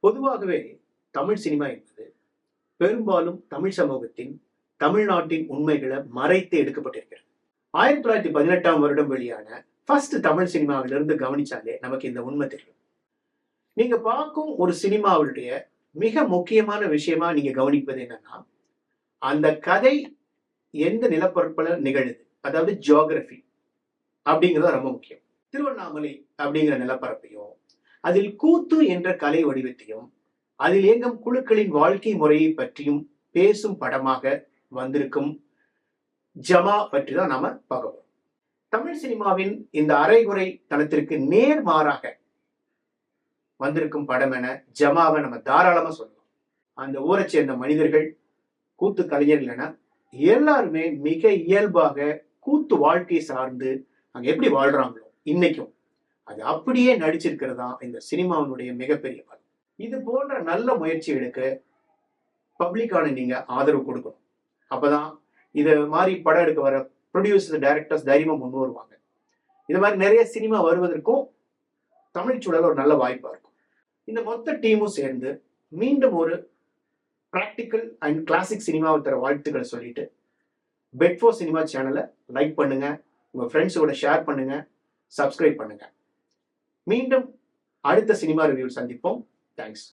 பொதுவாகவே தமிழ் சினிமா என்பது பெரும்பாலும் தமிழ் சமூகத்தின் தமிழ்நாட்டின் உண்மைகளை மறைத்து எடுக்கப்பட்டிருக்கிறது. 1918ஆம் வருடம் வெளியான ஃபர்ஸ்ட் தமிழ் சினிமாவிலிருந்து கவனிச்சாலே நமக்கு இந்த உண்மை தெரியும். நீங்க பார்க்கும் ஒரு சினிமாவுடைய மிக முக்கியமான விஷயமா நீங்க கவனிப்பது என்னன்னா, அந்த கதை எந்த நிலப்பரப்புல நிகழுது, அதாவது ஜியோகிராபி அப்படிங்கிறது ரொம்ப முக்கியம். திருவண்ணாமலை அப்படிங்கிற நிலப்பரப்பையும், அதில் கூத்து என்ற கலை வடிவத்தையும், அதில் இயங்கும் குழுக்களின் வாழ்க்கை முறையை பற்றியும் பேசும் படமாக வந்திருக்கும் ஜமா பற்றி தான் நாம பார்க்க. தமிழ் சினிமாவின் இந்த அரைகுறை தனத்திற்கு நேர்மாறாக வந்திருக்கும் படம் என ஜமாவை நம்ம தாராளமா சொல்லலாம். அந்த ஊரை சேர்ந்த மனிதர்கள், கூத்து கலைஞர்கள் என எல்லாருமே மிக இயல்பாக கூத்து வாழ்க்கை சார்ந்து அங்க எப்படி வாழ்றாங்களோ இன்னைக்கும் அது அப்படியே நடிச்சிருக்கிறதா இந்த சினிமாவினுடைய மிகப்பெரிய பலம். இது போன்ற நல்ல முயற்சிகளுக்கு பப்ளிக்கான நீங்க ஆதரவு கொடுக்கணும். அப்பதான் இதை மாதிரி படம் எடுக்க வர ப்ரொடியூசர்ஸ், டைரக்டர்ஸ் தைரியமா முன் வருவாங்க. இது மாதிரி நிறைய சினிமா வருவதற்கும் தமிழ் சூழல் ஒரு நல்ல வாய்ப்பா இருக்கும். இந்த மொத்த டீமும் சேர்ந்து மீண்டும் ஒரு பிராக்டிக்கல் அண்ட் கிளாசிக் சினிமாவை தர வாழ்த்துக்களை சொல்லிட்டு, பெட்4 சினிமா சேனலை லைக் பண்ணுங்க, உங்க ஃப்ரெண்ட்ஸோட ஷேர் பண்ணுங்க, சப்ஸ்கிரைப் பண்ணுங்க. மீண்டும் அடுத்த சினிமா ரிவ்யூ சந்திப்போம். தேங்க்ஸ்.